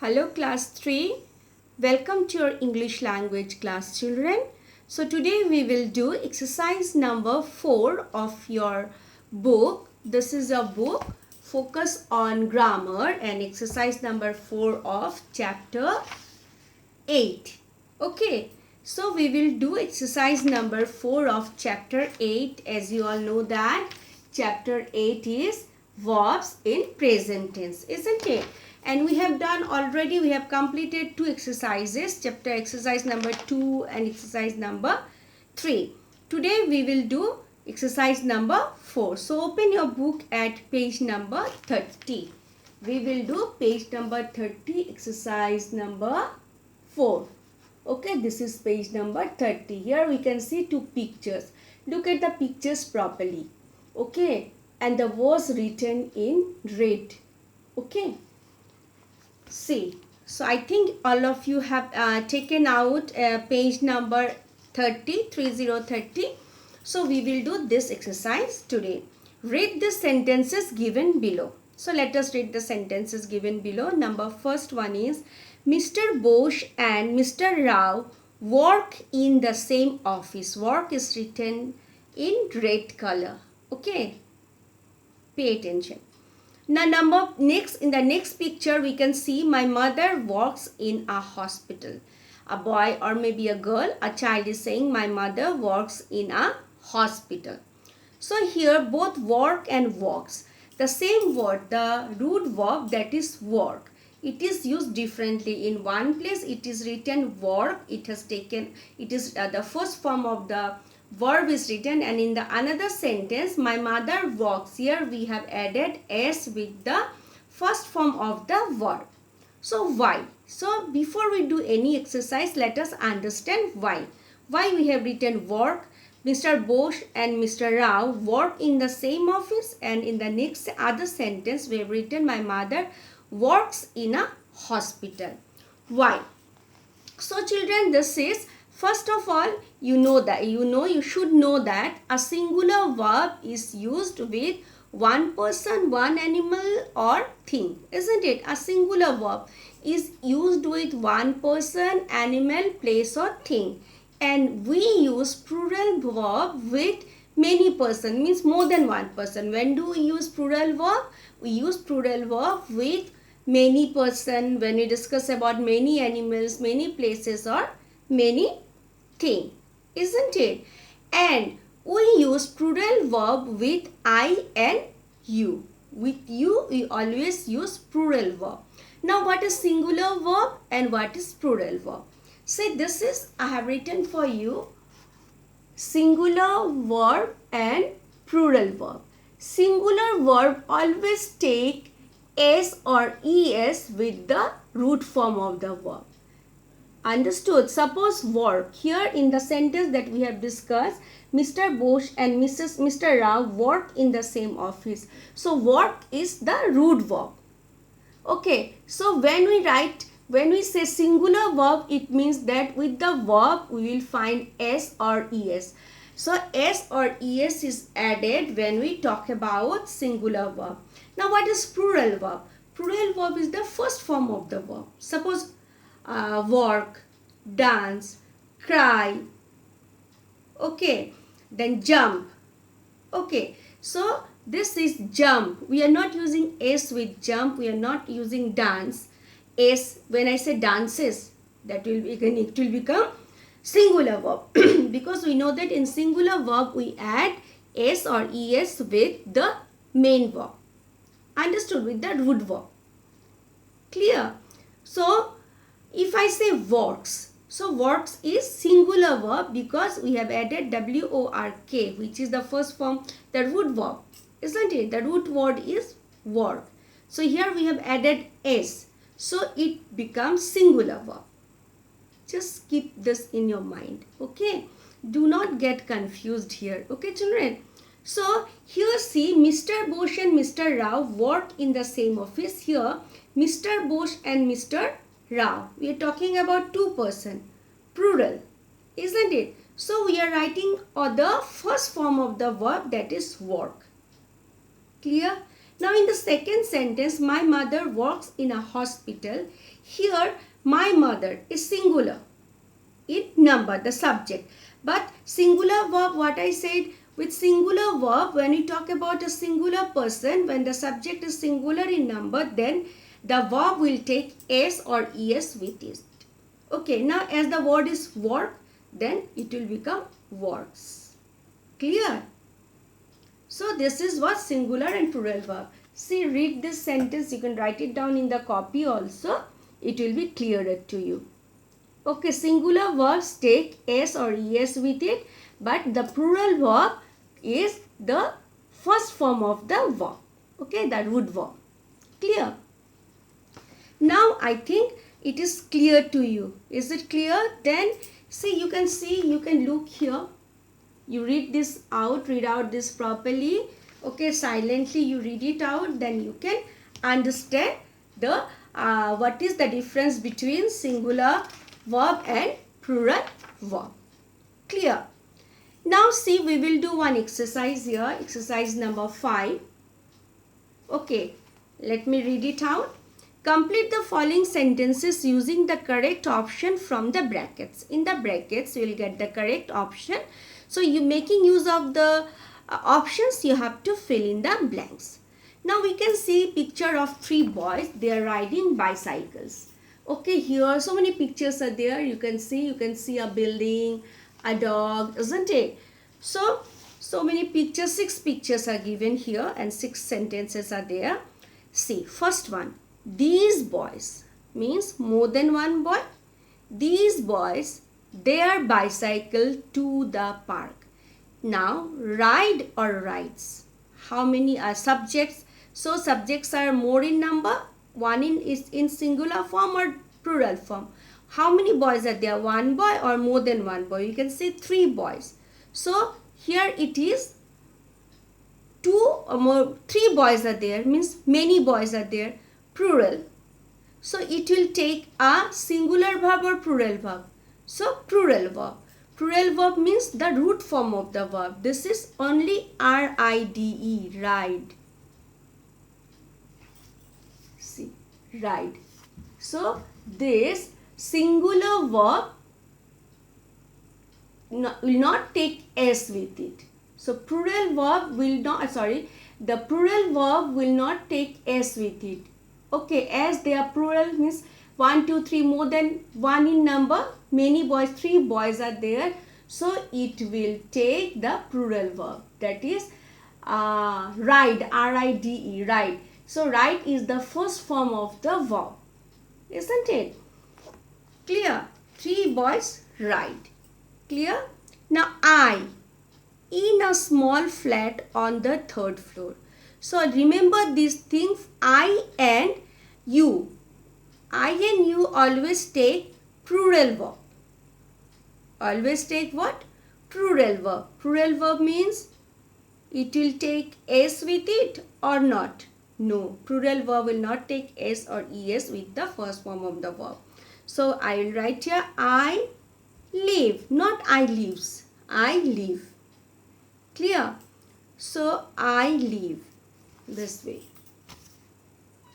Hello class 3. Welcome to your English language class children. So today we will do exercise number 4 of your book. This is a book focus on grammar and exercise number 4 of chapter 8. Okay. So we will do exercise number 4 of chapter 8. As you all know that chapter 8 is verbs in present tense, isn't it? And we have done already, we have completed 2 exercises, chapter exercise number 2 and exercise number 3. Today we will do exercise number 4. So open your book at page number 30. We will do page number 30, exercise number 4. Okay, this is page number 30. Here we can see 2 pictures. Look at the pictures properly. Okay, and the words written in red. Okay. See, so I think all of you have taken out page number 30. So we will do this exercise today. Read the sentences given below. So let us read the sentences given below. First one is, Mr. Bose and Mr. Rao work in the same office. Work is written in red color. Okay, pay attention. Now in the next picture we can see my mother works in a hospital. A boy or maybe a girl, a child is saying my mother works in a hospital. So here both work and works. The same word, the root verb, that is work. It is used differently. In one place it is written work. It is the first form of the verb is written, and in the another sentence my mother works. Here we have added s with the first form of the verb. So why? So before we do any exercise, let us understand why. Why we have written work. Mr. Bose and Mr. Rao work in the same office, and in the next other sentence we have written my mother works in a hospital. Why? So children, this is, first of all, you should know that a singular verb is used with one person, one animal or thing, isn't it? A singular verb is used with one person, animal, place or thing. And we use plural verb with many person, means more than one person. When do we use plural verb? We use plural verb with many person when we discuss about many animals, many places or many thing, isn't it? And we use plural verb with I and you. With you we always use plural verb. Now what is singular verb and what is plural verb? See, this is, I have written for you singular verb and plural verb. Singular verb always take s or es with the root form of the verb. Understood? Suppose work. Here in the sentence that we have discussed, Mr. Bose and Mr. Rao work in the same office. So work is the root verb. Okay. So when we say singular verb, it means that with the verb we will find s or es. So s or es is added when we talk about singular verb. Now what is plural verb? Plural verb is the first form of the verb. Suppose work, dance, cry, okay, then jump. Okay, so this is jump. We are not using s with jump. We are not using dance. S, when I say dances, it will become singular verb because we know that in singular verb we add s or es with the main verb. Understood? With the root verb. Clear? So if I say works, so works is singular verb because we have added work, which is the first form, the root verb, isn't it? The root word is work. So here we have added s. So it becomes singular verb. Just keep this in your mind. Okay. Do not get confused here. Okay, children. So here see, Mr. Bose and Mr. Rao work in the same office. Here Mr. Bose and Mr. Rao. We are talking about two person. Plural. Isn't it? So we are writing the first form of the verb, that is work. Clear? Now in the second sentence, my mother works in a hospital. Here, my mother is singular in number, the subject. But singular verb, what I said, with singular verb, when we talk about a singular person, when the subject is singular in number, then the verb will take s or es with it. Okay, now as the word is work, then it will become works. Clear? So this is what singular and plural verb. See, read this sentence. You can write it down in the copy also. It will be clearer to you. Okay, singular verbs take s or es with it, but the plural verb is the first form of the verb. Okay, the root verb. Clear? Now I think it is clear to you. Is it clear? Then see, you can look here. You read this out, read out this properly. Okay, silently you read it out, then you can understand the what is the difference between singular verb and plural verb. Clear? Now see, we will do one exercise here, exercise number 5. Okay, let me read it out. Complete the following sentences using the correct option from the brackets. In the brackets, you will get the correct option. So, you making use of the options, you have to fill in the blanks. Now, we can see picture of 3 boys. They are riding bicycles. Okay, here so many pictures are there. You can see a building, a dog, isn't it? So many pictures, 6 pictures are given here and 6 sentences are there. See, first one. These boys means more than one boy. These boys, their bicycle to the park. Now, ride or rides. How many are subjects? So, subjects are more in number. One is in singular form or plural form. How many boys are there? One boy or more than one boy? You can say 3 boys. So, here it is 2 or more, 3 boys are there, means many boys are there. Plural. So it will take a singular verb or plural verb. So plural verb. Plural verb means the root form of the verb. This is only R-I-D-E, ride. See, ride. So this singular verb will not take s with it. So plural verb will not, the plural verb will not take s with it. Okay, as they are plural means 1, 2, 3, more than 1 in number, many boys, 3 boys are there. So it will take the plural verb, that is ride, R-I-D-E, ride. So ride is the first form of the verb, isn't it? Clear? 3 boys ride. Clear? Now I, in a small flat on the 3rd floor. So remember these things, I and you. I and you always take plural verb. Always take what? Plural verb. Plural verb means it will take s with it or not. No, plural verb will not take s or es with the first form of the verb. So I will write here I live, not I lives. I live. Clear? So I live. This way.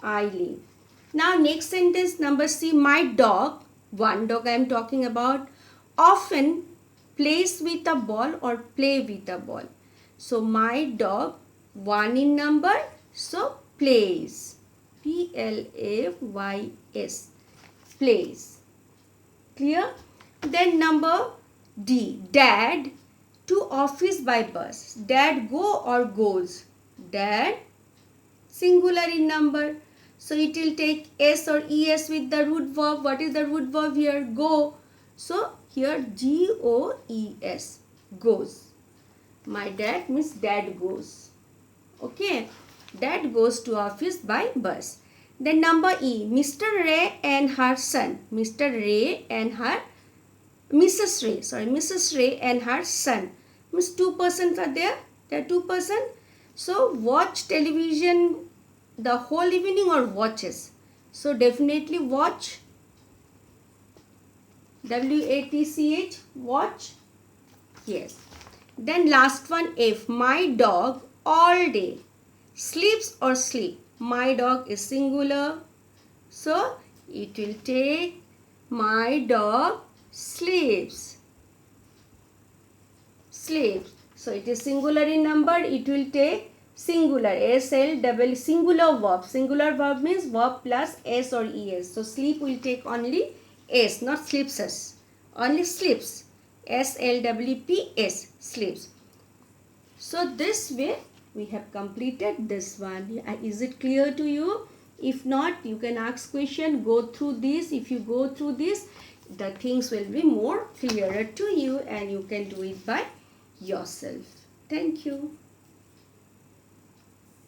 I live. Now next sentence number C. My dog, one dog I am talking about, often plays with a ball or play with a ball. So my dog, 1 in number, so plays. P-L-A-Y-S. Plays. Clear? Then number D. Dad to office by bus. Dad go or goes. Dad, singular in number. So it will take s or es with the root verb. What is the root verb here? Go. So here G-O-E-S. Goes. My dad means dad goes. Okay. Dad goes to office by bus. Then number E. Mr. Ray and her son. Mr. Ray and her Mrs. Ray and her son. Means 2 persons are there. There are 2 persons. So watch television the whole evening or watches. So definitely watch. W-A-T-C-H. Watch. Yes. Then last one F. My dog all day sleeps or sleep. My dog is singular. So it will take my dog sleeps. Sleeps. So it is singular in number. It will take singular. SL double singular verb. Singular verb means verb plus S or ES. So sleep will take only S, not sleeps. Only sleeps. SLEEPS. Sleeps. So this way we have completed this one. Is it clear to you? If not, you can ask question, go through this. If you go through this, the things will be more clearer to you and you can do it by yourself. Thank you.